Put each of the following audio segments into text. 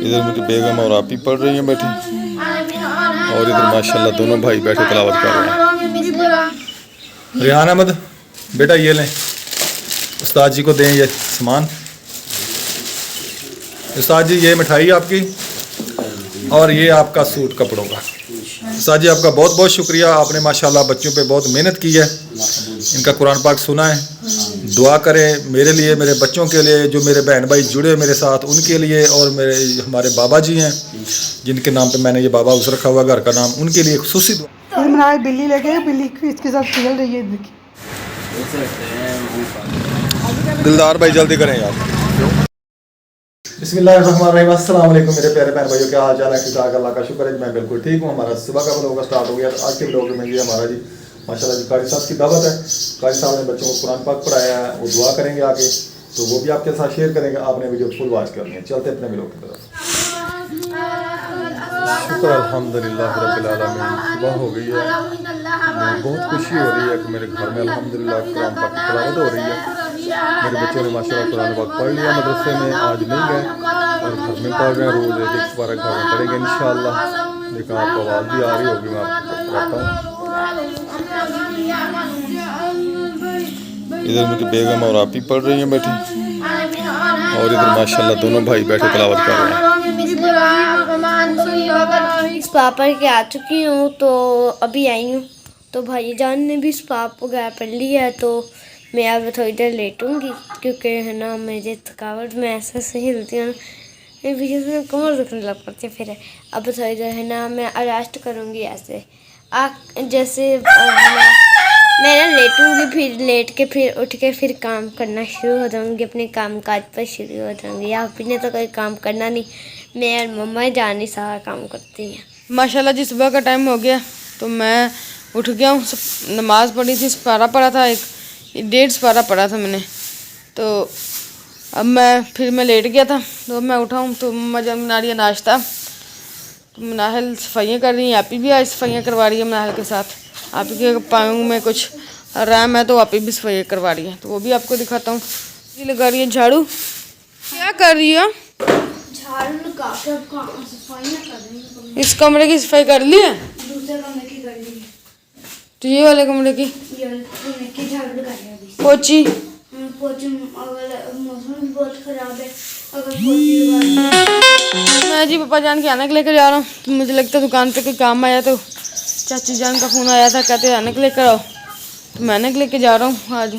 इधर मेरी बेगम और आप ही पढ़ रही हैं बैठी, और इधर माशाल्लाह दोनों भाई बैठे तिलावत कर रहे हैं। रिहान अहमद बेटा ये लें, उस्ताद जी को दें ये सामान। उस्ताद जी ये मिठाई आपकी और ये आपका सूट कपड़ों का। उस्ताद जी आपका बहुत बहुत शुक्रिया, आपने माशाल्लाह बच्चों पे बहुत मेहनत की है, इनका कुरान पाक सुना है। दुआ करें मेरे लिए, मेरे बच्चों के लिए, जो मेरे बहन भाई जुड़े मेरे साथ उनके लिए, और मेरे हमारे बाबा जी हैं जिनके नाम पे मैंने ये बाबा हाउस रखा हुआ घर का नाम, उनके लिए खुसूसी दुआ। बिल्ली लेके बिल्ली इसके साथ खेल रही है। दिलदार भाई जल्दी करें यार। बिस्मिल्लाहिर्रहमानिर्रहीम, अस्सलाम वालेकुम मेरे प्यारे बहन भाइयों, क्या हाल चाल है? ठीक ठाक, अल्लाह का शुक्र है मैं बिल्कुल ठीक हूँ। हमारा सुबह का व्लॉग स्टार्ट हो गया। तो आज के व्लॉग में जी हमारा जी माशाल्लाह जी कारी साहब की दावत है। कारी साहब ने बच्चों को कुरान पाक पढ़ाया है, वो दुआ करेंगे आगे, तो वो भी आपके साथ शेयर करेंगे। आपने वीडियो फुल वॉच करनी है। चलते अपने व्लॉग की तरफ। शुक्र अल्हम्दुलिल्लाह रब्बिल आलमीन, सुबह हो गई है, बहुत खुशी हो रही है कि मेरे घर में अल्हम्दुलिल्लाह कुरान पाक की तिलावत हो रही है। मेरे बच्चों ने माशाल्लाह कुरान पाक पढ़ लिया, मदरसे में आज नहीं गए और घर में पढ़ रहे हैं। रोज़ एक एक बार घर में पढ़ेंगे इंशाअल्लाह। लेकिन आपको आवाज़ भी आ रही होगी, मैं आपको बताता हूँ। इधर मेरी बेगम और आप ही पढ़ रही हैं बैठी, और इधर माशाल्लाह दोनों भाई बैठे तिलावत कर रहे हैं। पापा के आ चुकी हूँ, तो अभी आई हूँ, तो भाईजान ने भी पाप वगैरह पढ़ लिया है, तो मैं अब थोड़ी देर लेटूंगी, क्योंकि है ना मुझे थकावट में ऐसे से हिलती हूँ, बीच में कमर दुखने लग पड़ती है। फिर अब थोड़ी देर है ना मैं रेस्ट करूँगी ऐसे जैसे मैं ना लेटूंगी, फिर लेट के फिर उठ के फिर काम करना शुरू हो जाऊंगी, अपने काम काज पर शुरू हो जाऊंगी। आप ने तो कोई काम करना नहीं, मैं और मम्मा जान ही सारा काम करती हैं। माशाल्लाह जी सुबह का टाइम हो गया, तो मैं उठ गया हूँ। नमाज़ पढ़ी थी, सपारा पढ़ा था, एक 1.5 सपारा पढ़ा था मैंने। तो अब मैं लेट गया था, तो मैं उठा हूँ, तो मम्मा जब बना रही है नाश्ता, तो मनाहल सफाइयाँ कर रही हैं। आप ही भी आज सफाइयाँ करवा रही है मनाहल के साथ। आप ही के पाँव में कुछ आराम है, तो आप ही भी सफाइयाँ करवा रही हैं, तो वो भी आपको दिखाता हूँ। ये लगा रही है झाड़ू। क्या कर रही है? झाड़ू लगा के सफाइयाँ कर रही हूँ। इस कमरे की सफाई कर ली है? दूसरे कमरे की कर ली है। तो ये वाले कमरे की झाड़ू लगा रही है। पोची अगर मौसम भी बहुत ख़राब है, अगर पोची मैं जी पापा जान के आने के लेकर जा रहा हूँ। तो मुझे लगता है दुकान पे कोई काम आया, तो चाची जान का फ़ोन आया था, कहते आने के लेकर आओ, तो मैं आने के लेकर जा रहा हूँ। आज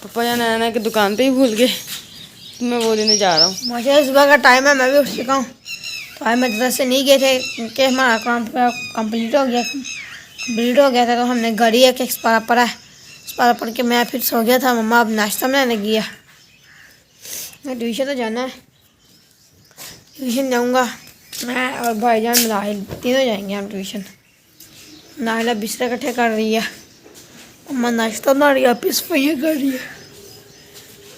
पापा जान आने के दुकान पे ही भूल गए, तो मैं वो देने जा रहा हूँ। माशाल्लाह सुबह का टाइम है, मैं भी उठ चुका हूँ। तो आज मदरसे नहीं गए थे क्योंकि हमारा काम कंप्लीट हो गया था, तो हमने घड़ी एक एक्सपारा पढ़ा है। एक्सपारा पढ़ के मैं फिर सो गया था। मम्मा अब नाश्ता बनाने गया। मैं ट्यूशन तो जाना है, ट्यूशन जाऊँगा मैं और भाईजान मनाहिल तीनों जाएंगे हम ट्यूशन। नाहिला बिस्तर इकट्ठे कर रही है, मम्मा नाश्ता बना रही है, आप सफाइयाँ कर रही है,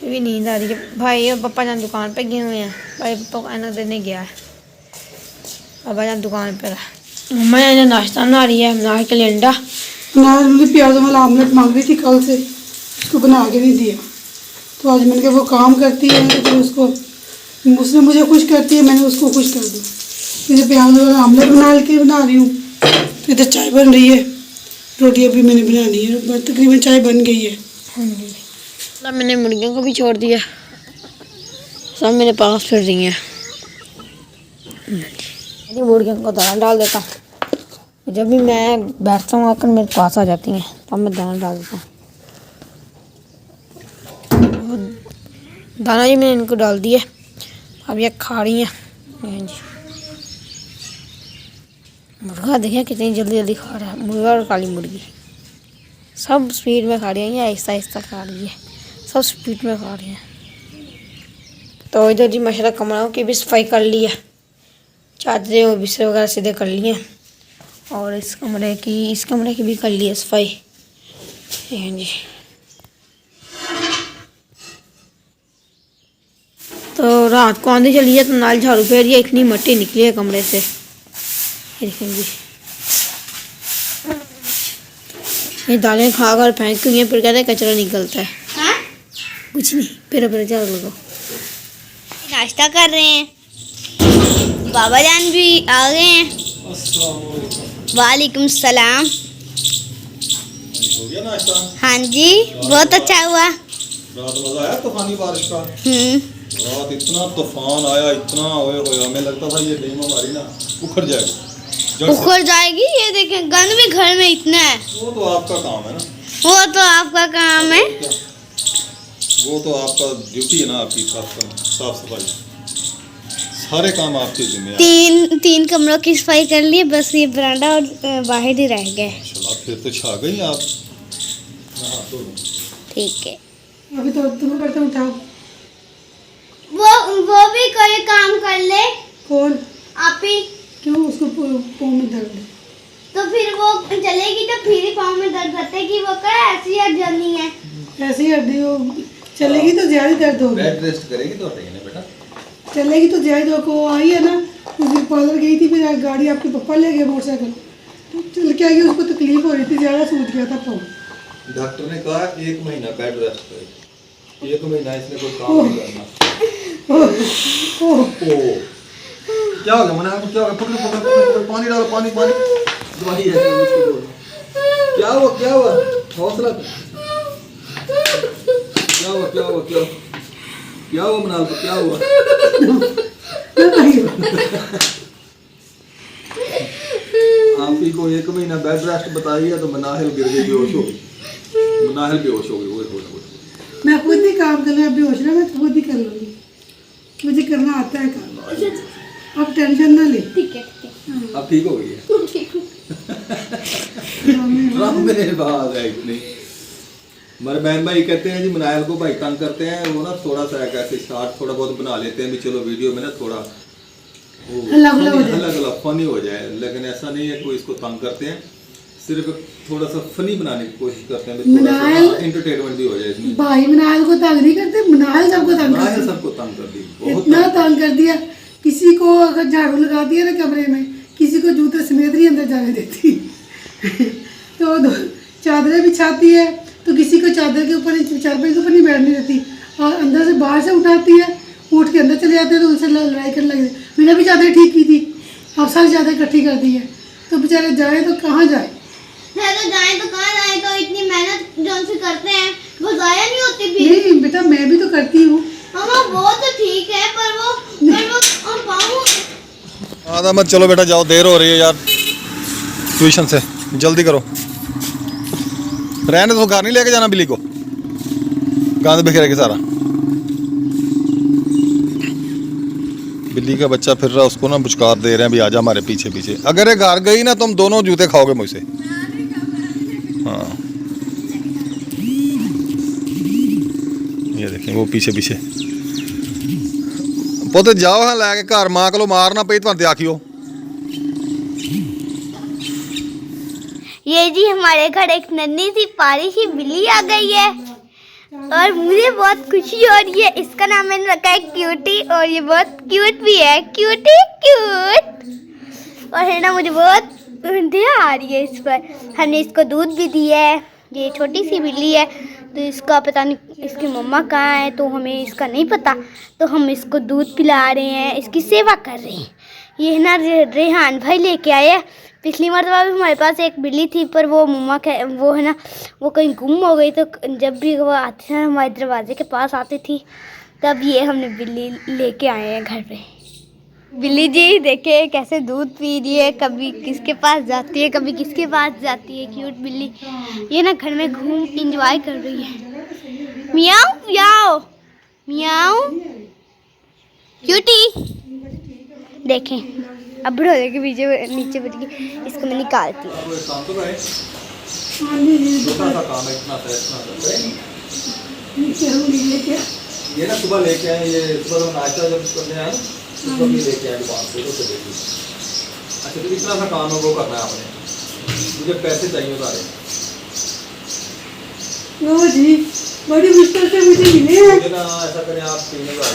भी नींद आ रही है। भाई और पापा जान दुकान पे गए हुए हैं। भाई पापा को खाना देने गया है, पापा जान दुकान पे रहा। मम्मा जान नाश्ता बना रही है, बना के लिए अंडा। मुझे प्याज़ों वाला आमलेट मांग रही थी कल से, उसको बना के नहीं दिया। तो आज मैंने कहा वो काम करती है तो उसने मुझे खुश करती है, मैंने उसको खुश कर दिया। इधर प्याज़ों वाला आमलेट बना रही हूँ, तो इधर चाय बन रही है, रोटी अभी मैंने बनानी है, तकरीबन चाय बन गई है। हाँ जी, मैंने मुर्गियों को भी छोड़ दिया, सब मेरे पास फिर रही हैं। मुर्गियों को दाना डाल देता हूँ, जब भी मैं बैठता हूँ आकर मेरे पास आ जाती हैं, तब मैं दाना डाल देता हूँ। दाना जी मैंने इनको डाल दिया, अब ये खा रही हैं। जी मुर्गा देखिए कितनी जल्दी जल्दी खा रहा है, मुर्गा और काली मुर्गी सब स्पीड में खा रही हैं, आहिस्ता आहिस्ता खा रही है, सब स्पीड में खा रही हैं। तो इधर जी माशाल्लाह कमरों की भी सफाई कर ली है, चादरें और बिस्तर वगैरह सीधे कर लिए हैं, और इस कमरे की भी कर ली है सफाई। जी तो रात को आंधी चली है, तो नाल झाड़ू फेर दिया, इतनी मट्टी निकली है कमरे से। देखें जी, ये दालें खाकर फेंक हुई हैं, फिर कहते हैं कचरा निकलता है। कुछ नहीं, फिर झाड़ू लगाओ। नाश्ता कर रहे हैं, बाबा जान भी आ गए हैं। वालेकुम सलाम। हो गया नाश्ता? हाँ जी, बहुत अच्छा हुआ। रात मजा आया तूफानी बारिश का? हम्म। रात इतना तूफान आया, इतना ओए होए, हमें लगता था ये डैम हमारी ना उखड़ जाएगी जड़ से। उखड़ जाएगी। ये देखें गंद भी घर में इतना है। वो तो आपका काम है ना, वो तो आपका काम है। वो तो आपका ड्यूटी है ना, आपकी साफ सफाई, सारे काम आपके जिम्मेदार। तीन कमरों की सफाई कर ली, बस ये बरामदा और बाहर ही रह गए। चला फिर तो छा गई आप। हाँ तो ठीक है। अभी तो तुम्हें बर्तन उठाओ। वो भी कोई काम कर ले। कौन? आप ही। क्यों? उसको पाँव में दर्द है। तो फिर वो चलेगी तो फिर ही पाँव में दर्द रहता है कि वो क्या ऐसी हड्डी है। ऐसे ही हड्डी हो, चलेगी तो ज्यादा दर्द होगी। बेड रेस्ट करेगी तो हटेगी ना बेटा। चलेगी तो ज्यादा को आई है ना, उस दिन पार्लर गई थी, फिर गाड़ी आपके पापा ले गए मोटरसाइकिल, तो चल के आई, उसको तकलीफ हो रही थी, ज्यादा सूज गया था पाँव। डॉक्टर ने कहा 1 महीना बेड रेस्ट करे। 1 महीना इसने कोई काम नहीं करना। ओह, ओ क्या हो गया मना? क्या हो गया? पकड़ पानी डालो, पानी दवाई है इसको दो। क्या हुआ हौसला? क्या हुआ मनाल को? क्या हुआ? आप ही को 1 महीना बेड रेस्ट बताइए तो मनाहिल गिर गई, बेहोश हो गई। मनाहिल बेहोश हो गई। मैं खुद ही काम कर रहा, बेहोश ना, मैं खुद ही कर लूँगी, मुझे करना आता है काम। आप टेंशन ना ले। ठीक है। अब ठीक हो गई है। राम मेरे बाल है इतनी। हमारे बहन भाई कहते हैं जी मनायल को भाई तंग करते हैं, वो ना थोड़ा सा ऐसे शॉर्ट थोड़ा बहुत बना लेते हैं भी चलो वीडियो में ना थोड़ा हल्ला फनी हो जाए, लेकिन ऐसा नहीं है कोई इसको तंग करते हैं, सिर्फ थोड़ा सा फनी बनाने की कोशिश करते हैं, थोड़ा सा एंटरटेनमेंट भी हो जाए इसमें। भाई मनायल को तंग नहीं करते, मनायल सबको तंग करते, सबको तंग कर दी, बहुत इतना तंग कर दिया। किसी को अगर झाड़ू लगा दिया ना कमरे में, किसी को जूते समेत ही अंदर जाने देती। तो चादरें बिछाती है तो किसी को चादर के ऊपर, चादर के ऊपर नहीं बैठने देती, और अंदर से बाहर से उठाती है, उठ के अंदर चले जाते हैं तो उनसे लड़ाई करने लगे। मैंने भी चादर ठीक की थी, अब सारी चादर इकट्ठी कर दी है, तो बेचारे जाए तो कहाँ जाए? तो जाए तो कहाँ जाए? तो इतनी मेहनत जो से करते हैं वो जाया नहीं होती भी। नहीं बेटा, मैं भी तो करती हूँ। हाँ वो तो ठीक है, पर वो आधा मत चलो बेटा, जाओ, देर हो रही है यार ट्यूशन से, जल्दी करो। रहने तो घर नहीं लेके जाना बिल्ली को, गंद बिखेरेगी सारा। बिल्ली का बच्चा फिर रहा, उसको ना पुचकार दे रहे हैं भी आजा हमारे पीछे पीछे। अगर ये घर गई ना तुम दोनों जूते खाओगे मुझसे। हाँ ये देखें वो पीछे पीछे। पुत जाओ हाँ लैके घर, मां को मारना पई तुहानू आखियो। ये जी हमारे घर एक नन्ही सी प्यारी सी बिल्ली आ गई है और मुझे बहुत खुशी हो रही है। इसका नाम मैंने रखा है क्यूटी, और ये बहुत क्यूट भी है, क्यूटी क्यूट। और है ना, मुझे बहुत दया आ रही है इस पर। हमने इसको दूध भी दिया है। ये छोटी सी बिल्ली है तो इसका पता नहीं इसकी मम्मा कहाँ है, तो हमें इसका नहीं पता, तो हम इसको दूध पिला रहे हैं, इसकी सेवा कर रहे हैं। ये ना रेहान भाई लेके आए हैं। पिछली मरतबा भी हमारे पास एक बिल्ली थी, पर वो मम्मा के वो है ना वो कहीं गुम हो गई, तो जब भी वो आती है हमारे दरवाजे के पास आती थी, तब ये हमने बिल्ली लेके आए हैं घर पे। बिल्ली जी देखे कैसे दूध पी रही है, कभी किसके पास जाती है कभी किसके पास जाती है। क्यूट बिल्ली ये ना घर में घूम इंजॉय कर रही है। मियाओ मियाओ मियाओ क्यूटी। देखें अब बड़ोले के पीछे नीचे बैठ गई, इसको मैं निकालती हूँ। ये ना सुबह लेके आए, ये सुबह नाश्ता जब करने आए तो भी लेके आए दुकान से, तो देखिए। अच्छा तो इतना सा काम है वो करना है आपने, मुझे पैसे चाहिए सारे। ओ जी बड़ी मुश्किल से मुझे मिले हैं। मुझे ना ऐसा करें आप 3000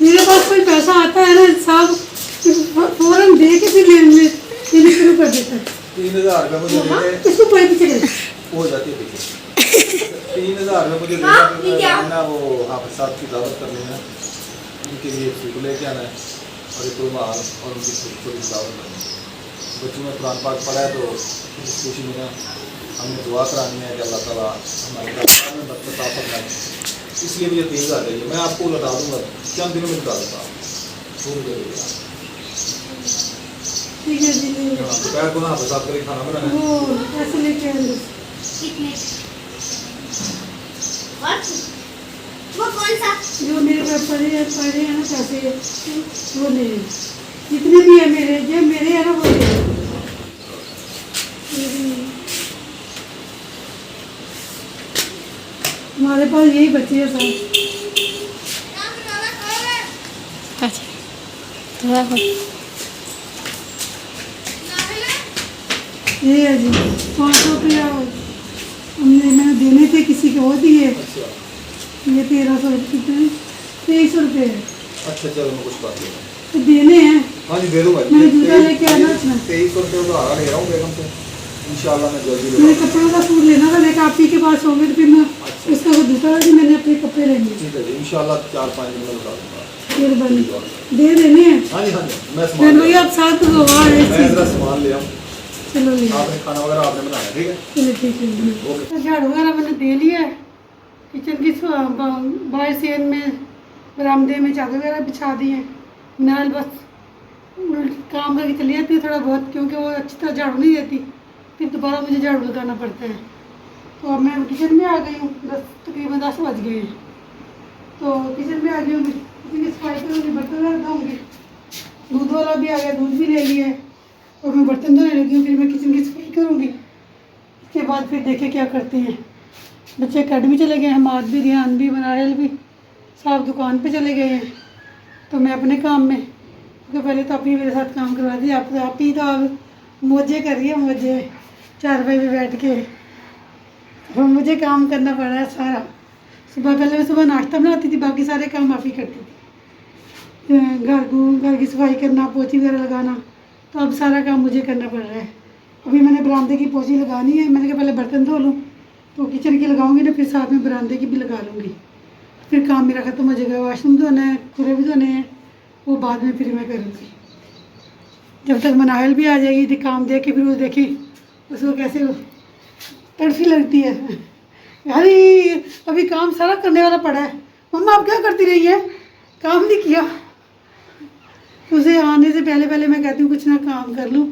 मेरे पास कोई पैसा आता है ना साहब, फौरन दे के फिर लेने शुरू कर देता है। 3000 रुपये मुझे दे दे, इसको कोई पीछे कर हो जाती है पीछे। 3000 रुपये मुझे दे देना, वो आप साथ की दावत करनी है, उनके लिए सूट लेके आना है। और एक रुमाल और उनकी थोड़ी दावत करनी। बच्चों में कुरान पाक पढ़ा है तो इस खुशी में हमने दुआ करानी है कि अल्लाह ताला हमारे में बरकत अता फरमाए। इसलिए मुझे तेज़ आ गई है। मैं आपको बता दूँगा, चंद दिनों में बता दूँगा। ठीक है जी। दोपहर को ना बस आपके लिए खाना बनाना है। वो ऐसे लेके आएंगे। वो कौन सा? जो मेरे पास पड़े हैं ना पैसे, वो ले लें। जितने भी है मेरे, जो मेरे है ना वो ले लें। हमारे पास यही बच्चे हैं सब। अच्छा थोड़ा बहुत ये है जी 500 रुपया मैंने देने थे, किसी को वो दिए। अच्छा ये 1300 कितने 2300 रुपये है अच्छा, चलो मैं कुछ बात नहीं। तो देने हैं। हाँ जी, दे दूँगा। मैं जूता लेके आना अपना। 2300 रुपये उधार ले रहा हूँ बेगम से। इंशाल्लाह मैं जल्दी ले मेरे आऊँगा। कपड़ों का सूट लेना था, लेकिन आप ही के पास होंगे तो फिर मैं उसका वो दूसरा जी मैंने अपने कपड़े लेंगे। ठीक है जी, इंशाल्लाह 4-5 दिन में बता दूँगा। मेहरबानी दे देने हैं। हाँ जी, हाँ जी, मैं मैं सामान भैया आप साथ में हुआ है मैं ज़रा सामान ले आऊँ। चलो ले आपने खाना वगैरह आपने बनाया, ठीक है? चलो ठीक है। ओके। तो झाड़ू वगैरह मैंने दे लिया है। किचन की बाहर सेन में बरामदे में चादर वगैरह बिछा दी है। नाल बस काम करके चली जाती है थोड़ा बहुत, क्योंकि वो अच्छी तरह झाड़ू नहीं देती, फिर दोबारा मुझे झाड़ू लगाना पड़ता है। तो अब मैं किचन में आ गई हूँ, तकरीबन 10 बज गए हैं। तो किचन में आ गई हूँ, किचन की सफाई करूँगी, बर्तन वगैरह धोऊँगी। दूध वाला भी आ गया, दूध भी ले लिया है और मैं बर्तन धोने लगी हूँ। फिर मैं किचन की सफाई करूँगी, उसके बाद फिर देखें क्या करते हैं। बच्चे अकेडमी चले गए हैं, हमाद भी, रिहान भी, मनाहिल भी सब दुकान पे चले गए हैं। तो मैं अपने काम में, क्योंकि पहले तो आप ही मेरे साथ काम करवा दिए, आप ही तो आप मौजे कर रही है, मौजे चारपाई पे बैठ के। तो मुझे काम करना पड़ रहा है सारा। सुबह पहले मैं सुबह नाश्ता बनाती थी, बाकी सारे काम आप ही करती थी। घर की सफाई करना, पोछी वगैरह लगाना, तो अब सारा काम मुझे करना पड़ रहा है। अभी मैंने बरामदे की पोछी लगानी है, मैंने कहा पहले बर्तन धो लूँ, तो किचन की लगाऊंगी ना, फिर साथ में बरामदे की भी लगा लूँगी, फिर काम मेरा ख़त्म हो जाएगा। वाशरूम धोना है, कूड़े भी धोने हैं, वो बाद में फिर मैं करूँगी। जब तक मनाहिल भी आ जाएगी तो काम देख के फिर वो देखी उसको कैसे तड़फी लगती है। यानी अभी काम सारा करने वाला पड़ा है, मम्मा आप क्या करती रही है, काम नहीं किया। उसे आने से पहले पहले मैं कहती हूँ कुछ ना काम कर लूँ,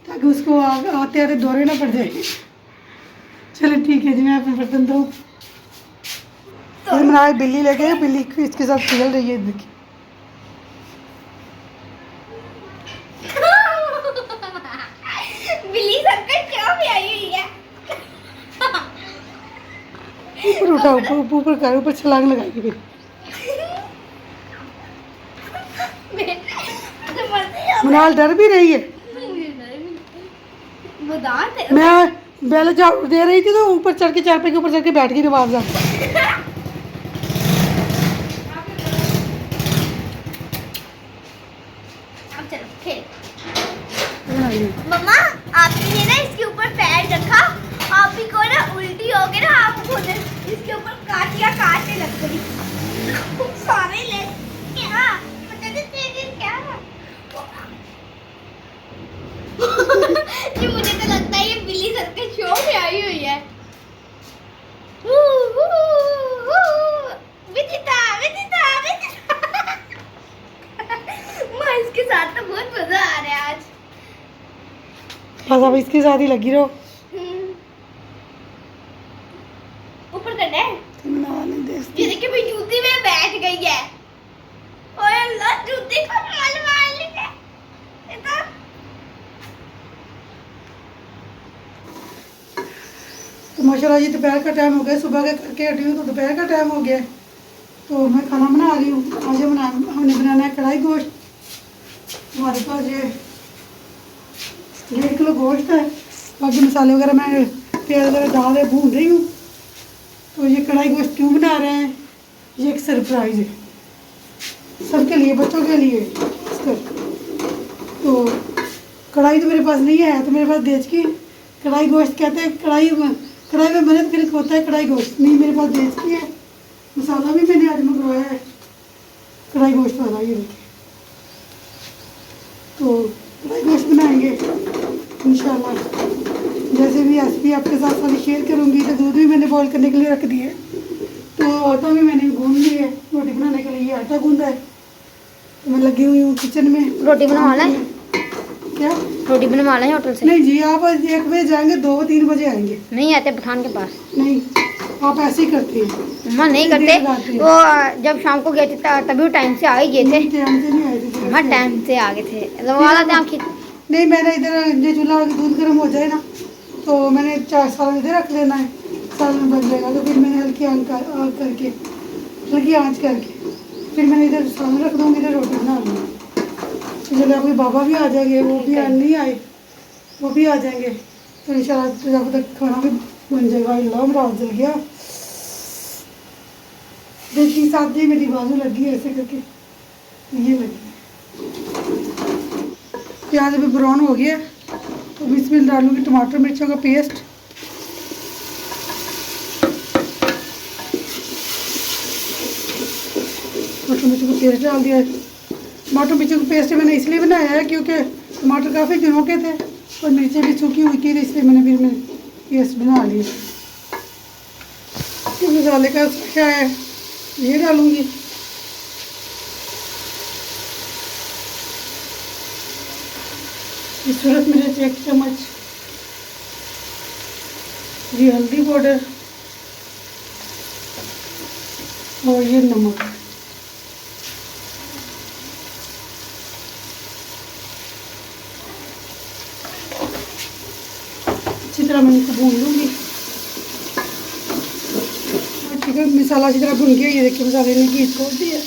ताकि उसको आते आते दौरे ना पड़ जाए। चलो ठीक है जी, मैं अपने बर्तन दो। मनाहिल बिल्ली लेके गए, बिल्ली इसके साथ खेल रही है, देखिए। बिल्ली सबका क्यों भी आई हुई है? ऊपर उठा, ऊपर कर, ऊपर छलांग लगाएगी फिर। मनाल डर भी रही है। वो दांत है। मैं पहले झाड़ू दे रही थी तो ऊपर चढ़ के, चारपाई के ऊपर चढ़ के बैठ गई नवाब साहब। अब चलो खेल। मम्मा आपने ना इसके ऊपर पैर रखा, आप ही को ना उल्टी हो गई ना, आपको ना इसके ऊपर काटिया काटने लग गई। सारे ले क्या पता नहीं तेरे क्या ये मुझे तो लगता है ये बिल्ली सर के शो में आई हुई है। विजिता विजिता विजिता माँ इसके साथ तो बहुत मजा आ रहा है आज। बस अब इसके साथ ही लगी रहो। ऊपर करना है। नहीं देखती। ये देखिए मेरी जूती में बैठ गई है। ओए अल्लाह, जूती को मार ली है। इतना तो माशाल्लाह जी दोपहर का टाइम हो गया, सुबह का करके हटी हूँ तो दोपहर का टाइम हो गया। तो मैं खाना बना रही हूँ। आज हमने बनाना है कढ़ाई गोश्त। हमारे पास ये 1.5 किलो गोश्त है, बाकी मसाले वगैरह मैं प्याज वगैरह डाल रहे भून रही हूँ। तो ये कढ़ाई गोश्त क्यों बना रहे हैं, ये एक सरप्राइज़ है सबके लिए, बच्चों के लिए। तो कढ़ाई तो मेरे पास नहीं है, तो मेरे पास देश की कढ़ाई गोश्त कहते हैं। कढ़ाई में बने तो फिर होता है कढ़ाई गोश्त, नहीं मेरे पास देश की है। मसाला भी मैंने आज मंगवाया है कढ़ाई गोश्त वाला, ये देखिए तो फ्राई गोश्त बनाएंगे इंशाल्लाह। जैसे भी रेसिपी आपके साथ सारी शेयर करूँगी। तो दूध भी मैंने बॉईल करने के लिए रख दिया है, तो आटा भी मैंने गूंद लिया है। रोटी बनाने के लिए ये आटा गूंदा है, तो मैं लगी हुई हूँ किचन में। रोटी बनवाना है? क्या रोटी बनवाना है होटल से? नहीं जी, आप 1 बजे जाएंगे, 2-3 बजे आएंगे। नहीं आते पठान के पास? नहीं, आप ऐसे ही करती हैं। अम्मा नहीं करते, देर रात में। वो जब शाम को गए थे तभी वो टाइम से आ ही गए थे। टाइम से नहीं आए थे। अम्मा टाइम से आ गए थे, वाला था आँखी। नहीं, मैंने इधर जो चूल्हा दूध गर्म हो जाए ना, तो मैंने 4 साल इधर रख लेना है, साल में बन जाएगा। तो फिर मैंने हल्की आँच करके फिर मैंने इधर सालन रख दूँगी, इधर रोटी बना लूँगी। तो जब आपके बाबा भी आ जाएंगे, वो भी नहीं आए, वो भी आ जाएंगे, तो इंशाल्लाह जब तक खाना भी बन जाएगा। अल्लाह रात जल गया। देखिए साथ जी मेरी बाजू लगी है ऐसे करके, ये लगी है। प्याज अभी ब्राउन हो गया, तो इसमें डालूंगी टमाटर मिर्चों का पेस्ट। टमाटर मिर्चों का पेस्ट डाल दिया है। टमाटर मिर्चों का पेस्ट मैंने इसलिए बनाया है क्योंकि टमाटर काफ़ी दिनों के थे और मिर्चें भी सूखी हुई थी, इसलिए मैंने पेस्ट बना लिया। तो मसाले का क्या है, ये डालूंगी। ये सूरत मिर्च 1 चम्मच, ये हल्दी पाउडर और ये नमक। अच्छी तरह मैं इनको भून लूँगी। चिकन मसाला अच्छी तरह भून गया, ये देखिए मसाले ने घी छोड़ दिया।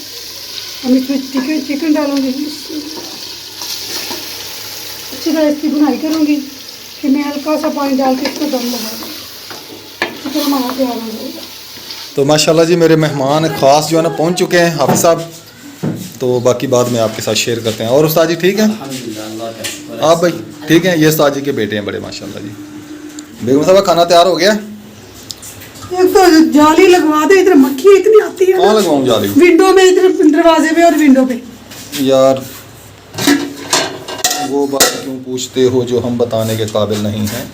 हम इसमें चिकन डालूँगी, अच्छी तरह इसकी बुनाई करूँगी। फिर मैं हल्का सा पानी डाल के इसको दम लगाऊँगी, चिकन हमारा तैयार हो जाएगा। तो माशाल्लाह जी मेरे मेहमान ख़ास जो है ना पहुंच चुके हैं, हाफिज़ साहब। तो बाकी बाद में आपके साथ शेयर करते हैं। और उस्ताद जी ठीक हैं? आप भाई ठीक हैं? ये उस्ताद जी के बेटे हैं बड़े माशाल्लाह जी। बेगम साहब खाना तैयार हो गया? एक तो जाली लगवा दे, इधर मक्खी इतनी आती है। कहाँ लगवाऊँ जाली? विंडो में, इधर दरवाजे पे और विंडो पे। यार वो बात क्यों पूछते हो जो हम बताने के काबिल नहीं हैं।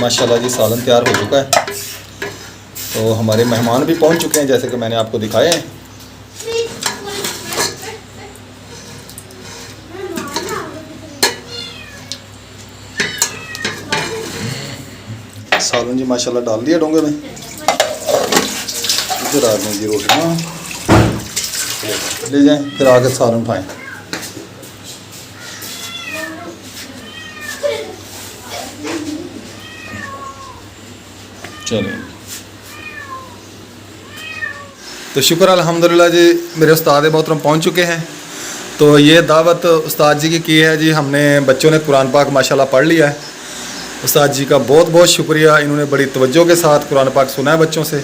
माशाल्लाह जी सालन तैयार हो चुका है, तो हमारे मेहमान भी पहुंच चुके हैं जैसे कि मैंने आपको दिखाए हैं। सालन जी माशाल्लाह डाल दिया डोंगे में। इधर आ जाए जी रोटियाँ ले जाएं, फिर आकर सालन उठाएं। चलिए तो शुक्र अल्हम्दुलिल्लाह जी, मेरे उस्ताद मोहतरम पहुंच चुके हैं। तो ये दावत उस्ताद जी की है जी। हमने बच्चों ने कुरान पाक माशाल्लाह पढ़ लिया है। उस्ताद जी का बहुत बहुत शुक्रिया, इन्होंने बड़ी तवज्जो के साथ कुरान पाक सुना है बच्चों से,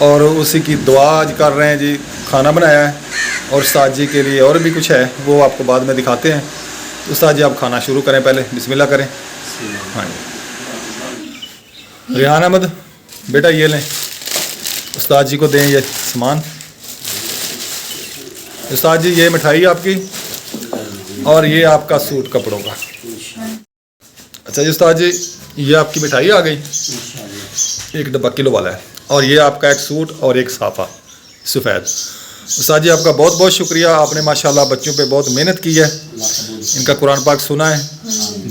और उसी की दुआ आज कर रहे हैं जी। खाना बनाया है और उस्ताद जी के लिए और भी कुछ है, वो आपको बाद में दिखाते हैं। तो उस्ताद जी आप खाना शुरू करें, पहले बिस्मिल्लाह करें। हाँ जी, रिहान अहमद बेटा ये लें, उस्ताद जी को दें ये सामान। उस्ताद जी ये मिठाई आपकी, और ये आपका सूट कपड़ों का। अच्छा जी उस्ताद जी, ये आपकी मिठाई आ गई, 1 डब्बा किलो वाला है, और ये आपका एक सूट और एक साफ़ा सफ़ेद। उस्ताद जी आपका बहुत बहुत शुक्रिया, आपने माशाल्लाह बच्चों पे बहुत मेहनत की है, इनका कुरान पाक सुना है।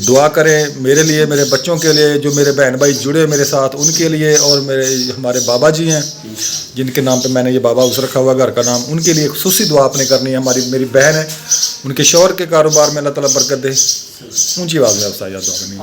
दुआ करें मेरे लिए, मेरे बच्चों के लिए, जो मेरे बहन भाई जुड़े मेरे साथ उनके लिए, और मेरे हमारे बाबा जी हैं जिनके नाम पे मैंने ये बाबा हाउस रखा हुआ घर का नाम, उनके लिए खुसूसी दुआ आपने करनी है। हमारी मेरी बहन है, उनके शौहर के कारोबार में अल्लाह ताला बरकत दे। ऊँची आवाज़ में आप दुआ करनी है।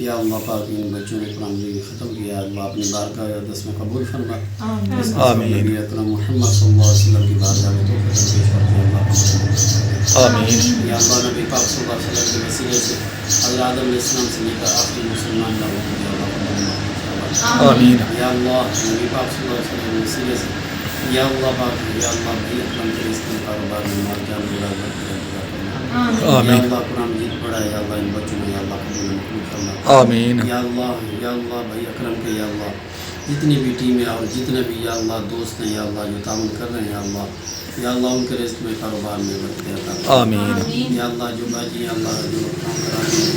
या अल्लाह पाक इन बच्चों ने कुरान भी ख़त्म किया, अल्लाह अपनी बारगाह या दस में कबूल फरमा। आमीन। नबी अकरम मोहम्मद सल्लल्लाहु अलैहि वसल्लम की बारगाह में तोहफे पेश करते हैं अल्लाह। आमीन। या अल्लाह नबी पाक सल्लल्लाहु अलैहि वसल्लम के वसीले से हज़रत आदम अलैहिस्सलाम से लेकर आखिरी मुसलमान लोगों को या अल्लाह आमीन। या अल्लाह नबी पाक सल्लल्लाहु अलैहि वसल्लम के वसीले से या अल्लाह पाक, या अल्लाह भाई अकरम के इसके कारोबार में माल जान आमीन। या अल्लाह कुरान मजीद पढ़ा है या अल्लाह इन बच्चों में या अल्लाह कबूल मकबूल फरमा। आमीन। या अल्लाह भाई अकरम के या अल्लाह जितनी भी टीमें और जितने भी या अल्लाह दोस्त हैं या अल्लाह जो ताउन कर रहे हैं या अल्लाह उनके रिस्क में कारोबार में बरकत अता फरमा। आमीन। या अल्लाह जो बाजी या अल्लाह जो काम करा रहे हैं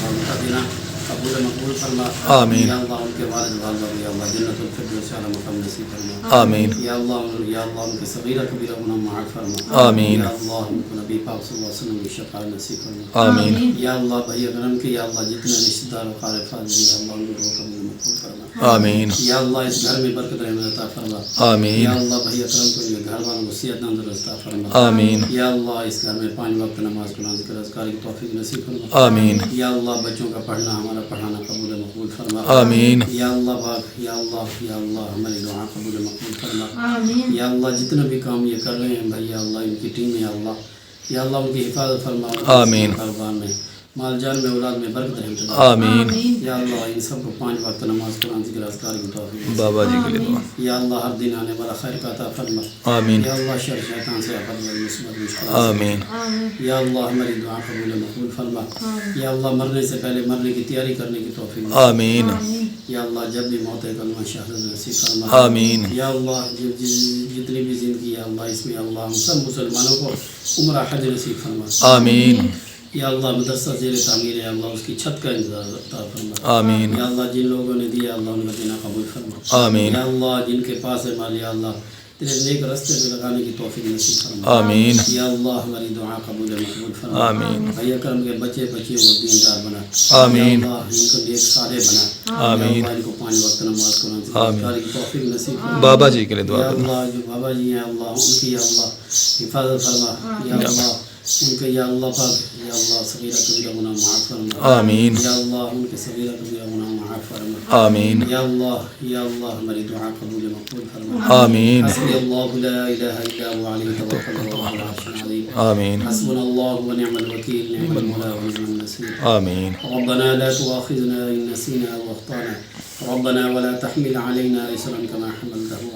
उनका देना कबूल मकबूल फरमा। आमीन। या अल्लाह उनके वालिद वालिदा को या अल्लाह जन्नतुल फिरदौस वाला मकाम नसीब फरमा। आमीन। या अल्लाह उनके सगीरा कबीरा गुनाह माफ फरमा। आमीन। या अल्लाह उनको नबी पाक सल्लल्लाहु अलैहि वसल्लम की शफाअत नसीब फरमा। आमीन। या अल्लाह भाई अकरम के या अल्लाह जितने रिश्तेदार और क़ारिफ़ हाज़िर हैं अल्लाह उनको कबूल मकबूल फरमा। आमीन। या अल्लाह इस घर में बरकत रहमत अता फरमा। आमीन। या अल्लाह भाई अकरम को इनके घर वालों को सेहत तंदुरुस्ती अता फरमा। आमीन। या अल्लाह इस घर में 5 वक्त नमाज कुरान ज़िक्र अज़कार की तौफीक नसीब फरमा। आमीन। या अल्लाह बच्चों का पढ़ना हमारा पढ़ाना कबूल मकबूल फरमा। आमीन। या अल्लाह पाक या अल्लाह हमारी दुआ कबूल मकबूल फरमा। या अल्लाह जितना भी काम ये कर रहे हैं भाई या अल्लाह इनकी टीम है या अल्लाह उनकी हिफाजत फरमा। आमीन। कारोबार में माल जान में औलाद में बरकत रहमत। आमीन। या अल्लाह इन सबको 5 वक्त नमाज कुरान ज़िक्र अज़कार की तौफीक। बाबा जी के लिए दुआ। या अल्लाह हर दिन आने वाला खैर का अता फरमा। आमीन। या अल्लाह शर शैतान से आफत व मुसीबत मुश्किल से। आमीन। या अल्लाह हमारी दुआ कबूल मकबूल फरमा। या अल्लाह मरने से पहले मरने की तैयारी करने की तौफीक। आमीन। या अल्लाह जब भी मौत है कलमा शहादत नसीब फरमा। आमीन। या अल्लाह जितनी भी ज़िंदगी है अल्लाह इसमें अल्लाह हम सब मुसलमानों को उम्र हज नसीब फरमा। आमीन। या अल्लाह मदरसा ज़ेर तामीर है अल्लाह उसकी छत का इंतज़ार अता फरमा। आमीन। या अल्लाह जिन लोगों ने दिया अल्लाह उनका देना कबूल फरमा। आमीन। या अल्लाह जिनके पास है माल या अल्लाह तेरे नेक रास्ते पे लगाने की तौफीक नसीब फरमा। आमीन। या अल्लाह हमारी दुआ कबूल मकबूल फरमा। आमीन। भैया करम के बच्चे बच्चियों को दीनदार बना। आमीन। या अल्लाह इनको नेक सारे बना। आमीन। या अल्लाह इनको 5 वक्त नमाज कुरान ज़िक्र की तौफीक नसीब फरमा। बाबा जी के लिए दुआ या करना। अल्लाह जो बाबा जी हैं अल्लाह उनकी या अल्लाह हिफाजत फरमा। या अल्लाह उनके या अल्लाह पाक या अल्लाह सगीरा कबीरा गुनाह माफ़ फरमा। आमीन। या अल्लाह उनके सगीरा कबीरा गुनाह माफ़ फरमा। आमीन। या अल्लाह हमारी दुआ कबूल मकबूल फरमा। आमीन। हस्बुनल्लाहु ला इलाहा इल्ला हुवा अलैहि तवक्कलतु व हुवल अर्शुल अज़ीम। आमीन। हस्बुनल्लाहु व नि'मल वकील नि'मल मौला व नि'मन नसीर। आमीन। रब्बना ला तुआखिज़ना इन नसीना अव अख़्ताना रब्बना व ला तहमिल अलैना इसरन कमा हमलतहु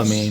आमीन।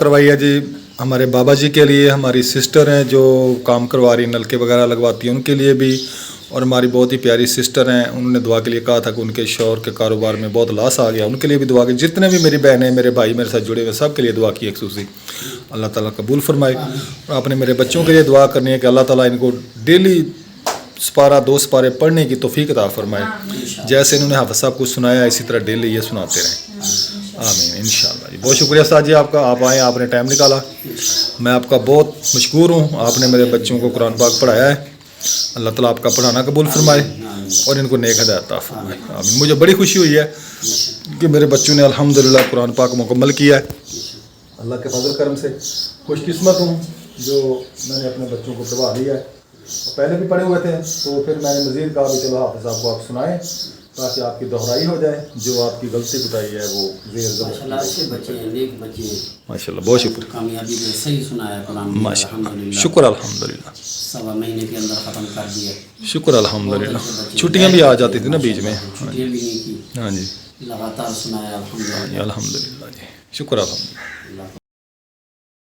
करवाई है जी हमारे बाबा जी के लिए, हमारी सिस्टर हैं जो काम करवा रही नलके वगैरह लगवाती हैं उनके लिए भी, और हमारी बहुत ही प्यारी सिस्टर हैं उन्होंने दुआ के लिए कहा था कि उनके शौहर के कारोबार में बहुत लॉस आ गया, उनके लिए भी दुआ की। जितने भी मेरी बहनें मेरे भाई मेरे साथ जुड़े हुए सब के लिए दुआ की खसूसी। अल्लाह ताला कबूल फरमाए। और आपने मेरे बच्चों के लिए दुआ करनी है कि अल्लाह ताला इनको डेली सपारा 2 सपारे पढ़ने की तौफीक अता फरमाए। जैसे इन्होंने हाफिज़ साहब को सुनाया इसी तरह डेली ये सुनाते रहें। आमीन इंशाअल्लाह जी। बहुत शुक्रिया उस्ताद जी आपका, आप आए, आपने टाइम निकाला, मैं आपका बहुत मशकूर हूँ। आपने मेरे बच्चों को कुरान पाक पढ़ाया है। अल्लाह ताला आपका पढ़ाना कबूल फरमाए और इनको नेक हिदायत अता फरमाए। आमीन। मुझे बड़ी खुशी हुई है कि मेरे बच्चों ने अल्हम्दुलिल्लाह कुरान पाक मुकम्मल किया है। अल्लाह के फजल करम से खुशकिस्मत हूँ जो मैंने अपने बच्चों को पढ़वा दिया है। पहले भी पढ़े हुए थे तो फिर मैंने मज़ीद कहा भी चलो हाफिज़ साहब को आप सुनाएं ताकि आपकी दोहराई हो जाए, जो आपकी गलती कुताई है वो माशाल्लाह अच्छे बच्चे हैं, नेक बच्चे हैं। माशाल्लाह बहुत शुक्रिया। कामयाबी में सही सुनाया कुरान माशाल्लाह अल्हम्दुलिल्लाह। शुक्र अल्हम्दुलिल्लाह। 1.25 महीने के अंदर ख़त्म कर दिया। शुक्र अल्हम्दुलिल्लाह। छुट्टियाँ भी आ जाती थी ना बीच में। छुट्टियाँ भी नहीं की, हाँ जी लगातार सुनाया अल्हम्दुलिल्लाह। अल्हम्दुलिल्लाह जी। शुक्र अल्हम्दुलिल्लाह। अल्लाह